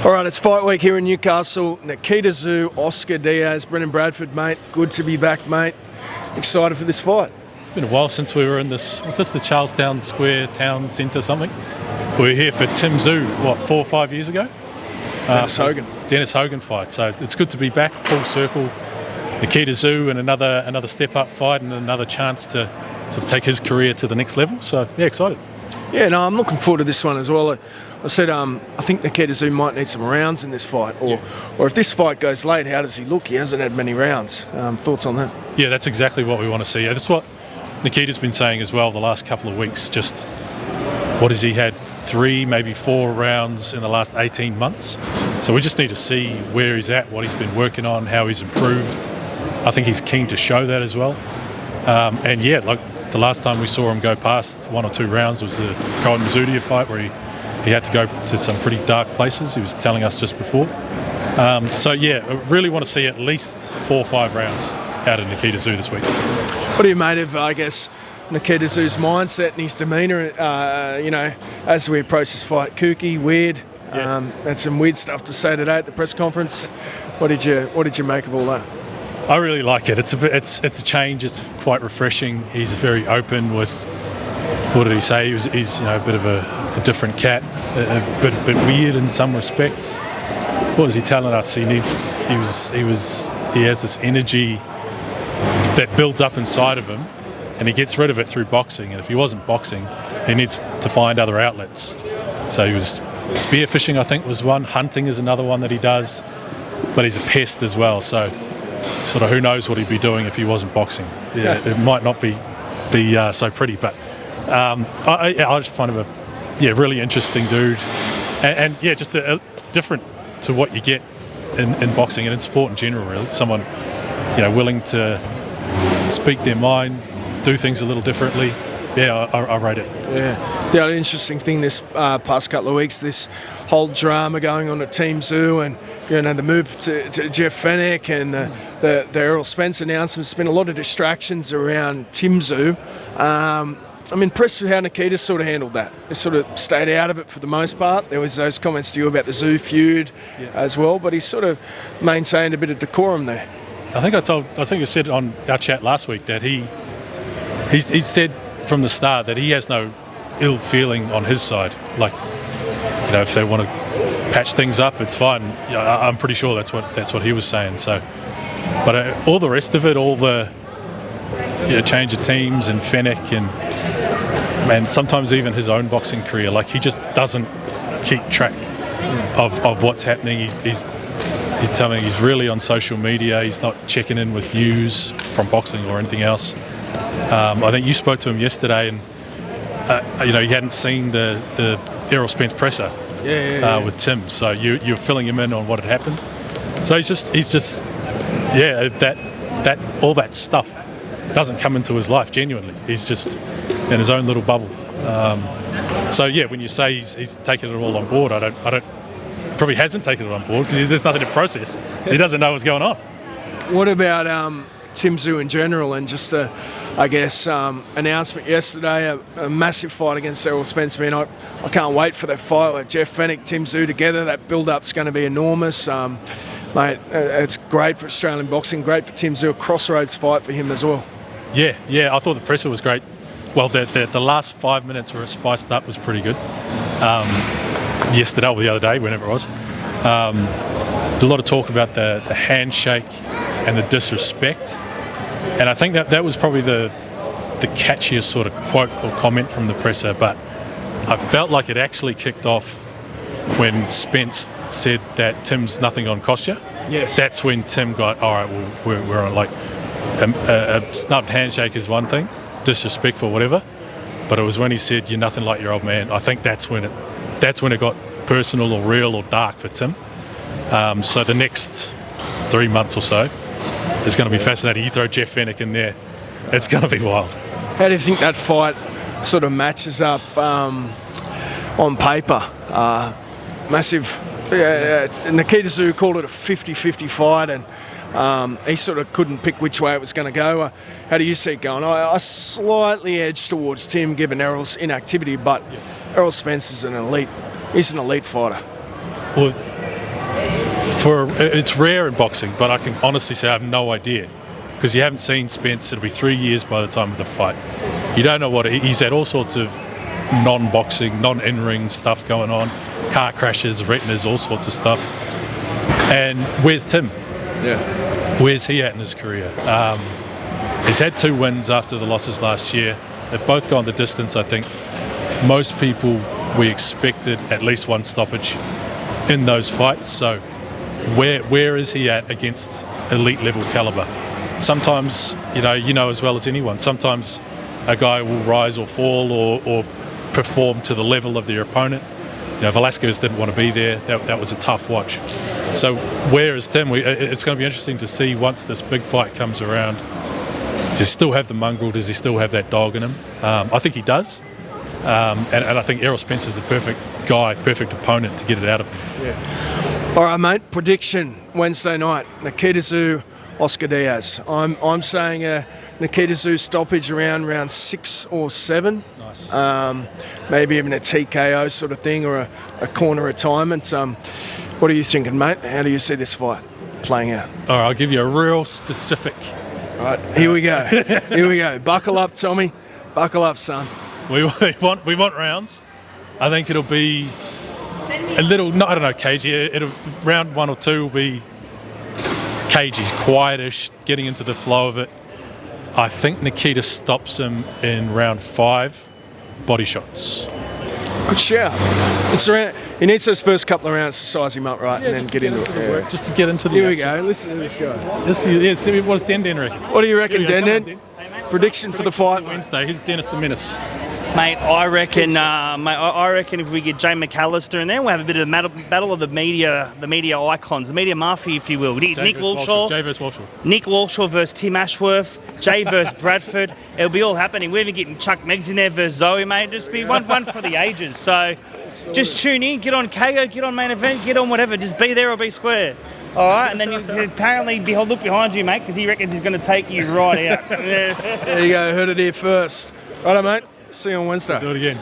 All right, it's fight week here in Newcastle. Nikita Tszyu, Oscar, Diaz, Bradford, mate. Good to be back, mate. Excited for this fight. It's been a while since we were in this. Was this the Charlestown Square Town Centre something? We were here for Tszyu, what, 4 or 5 years ago? Dennis Hogan fight. So it's good to be back, full circle. Nikita Tszyu and another step-up fight and another chance to sort of take his career to the next level. So, yeah, excited. Yeah, no, I'm looking forward to this one as well. I said I think Nikita Tszyu might need some rounds in this fight. Or if this fight goes late, how does he look? He hasn't had many rounds. Thoughts on that? Yeah, that's exactly what we want to see. Yeah, that's what Nikita's been saying as well the last couple of weeks. Just, what has he had? 3, maybe 4 rounds in the last 18 months. So we just need to see where he's at, what he's been working on, how he's improved. I think he's keen to show that as well. And yeah, like the last time we saw him go past 1 or 2 rounds was the Colin Mazudia fight where he had to go to some pretty dark places. He was telling us just before. So yeah, I really want to see at least 4 or 5 rounds out of Nikita Tszyu this week. What do you made of, I guess, Nikita Tszyu's mindset and his demeanour, as we approach this fight? Kooky, weird, had some weird stuff to say today at the press conference. What did you make of all that? I really like it. It's a change. It's quite refreshing. He's very open with, what did he say? He's a bit of a different cat, a bit weird in some respects. What was he telling us? He has this energy that builds up inside of him, and he gets rid of it through boxing. And if he wasn't boxing, he needs to find other outlets. So he was spearfishing, I think, was one. Hunting is another one that he does. But he's a pest as well. So sort of who knows what he'd be doing if he wasn't boxing. Yeah. It might not be so pretty, but I just find him a really interesting dude, and just different to what you get in boxing and in sport in general. Really, someone willing to speak their mind, do things a little differently. Yeah, I rate it. Yeah, the other interesting thing this past couple of weeks, this whole drama going on at Team Tszyu and the move to Jeff Fenech and the Errol Spence announcement. There's been a lot of distractions around Tim Tszyu. I'm impressed with how Nikita sort of handled that. He sort of stayed out of it for the most part. There was those comments to you about the Tszyu feud as well, but he sort of maintained a bit of decorum there. I think I said on our chat last week that he said from the start that he has no ill feeling on his side. Like, if they want to patch things up, it's fine. I'm pretty sure that's what he was saying. So, but all the rest of it, all the change of teams and Fenech and sometimes even his own boxing career, like he just doesn't keep track of what's happening. He's telling me he's really on social media. He's not checking in with news from boxing or anything else. I think you spoke to him yesterday, and he hadn't seen the Errol Spence presser with Tim, so you're filling him in on what had happened. So he's just that all that stuff doesn't come into his life genuinely. He's just in his own little bubble. So yeah, when you say he's taken it all on board, I don't probably hasn't taken it on board because there's nothing to process. So he doesn't know what's going on. What about Tim Tszyu in general and just the, announcement yesterday, a massive fight against Errol Spence. I can't wait for that fight with Jeff Fenech, Tim Tszyu together. That build-up's going to be enormous. Mate, it's great for Australian boxing, great for Tim Tszyu, a crossroads fight for him as well. Yeah, I thought the presser was great. Well, the last 5 minutes where it spiced up was pretty good. Yesterday or the other day, whenever it was. There's a lot of talk about the handshake and the disrespect. And I think that was probably the catchiest sort of quote or comment from the presser. But I felt like it actually kicked off when Spence said that Tim's nothing on Kostya. Yes. That's when Tim got, all right, well, we're on, like, a snubbed handshake is one thing, disrespectful, whatever. But it was when he said, you're nothing like your old man. I think that's when it got personal or real or dark for Tim. So the next 3 months or so is going to be fascinating. You throw Jeff Fenech in there, it's going to be wild. How do you think that fight sort of matches up on paper? Massive. Nikita Tszyu called it a 50-50 fight, and he sort of couldn't pick which way it was going to go. How do you see it going? I slightly edge towards Tim, given Errol's inactivity, but Errol Spence is an elite fighter. Well, It's rare in boxing, but I can honestly say I have no idea, because you haven't seen Spence. It'll be 3 years by the time of the fight. You don't know what he's had. All sorts of non-boxing, non-in-ring stuff going on, car crashes, retinas, all sorts of stuff. And where's Tim? Yeah. Where's he at in his career? He's had 2 wins after the losses last year. They've both gone the distance. I think most people, we expected at least 1 stoppage in those fights. So where is he at against elite level caliber? Sometimes, you know as well as anyone, sometimes a guy will rise or fall or perform to the level of their opponent. Velasquez didn't want to be there. That was a tough watch. So where is Tim? It's going to be interesting to see once this big fight comes around. Does he still have the mongrel? Does he still have that dog in him? I think he does. And I think Errol Spence is the perfect guy, perfect opponent to get it out of him. Yeah. All right, mate. Prediction Wednesday night: Nikita Tszyu, Oscar Diaz. I'm saying a Nikita Tszyu stoppage around round 6 or 7. Nice. Maybe even a TKO sort of thing, or a corner retirement. What are you thinking, mate? How do you see this fight playing out? All right, I'll give you a real specific. All right, here we go. Here we go. Buckle up, Tommy. Buckle up, son. We want rounds. I think it'll be a little, I don't know, cagey. Round 1 or 2 will be cagey, quietish, getting into the flow of it. I think Nikita stops him in round 5, body shots. Good shout. He needs those first couple of rounds to size him up, right, and then get into it. Yeah. Just to get into the Here action. we go. Listen to this guy. What does Den reckon? What do you reckon, Here we go. Den? Prediction for the fight, mate. Wednesday. Who's Dennis the Menace? Mate, I reckon. I reckon if we get Jay McAllister in there, we'll have a bit of the battle of the media icons, the media mafia, if you will. Nick Walshaw, Jay versus Walshaw. Nick Walshaw versus Tim Ashworth, Jay versus Bradford. It'll be all happening. We're even getting Chuck Meggs in there versus Zoe, mate. Just be one for the ages. So, just tune in, get on KO, get on main event, get on whatever. Just be there or be square. All right, and then you apparently look behind you, mate, because he reckons he's going to take you right out. There you go. Heard it here first. Righto, mate. See you on Wednesday. Do it again.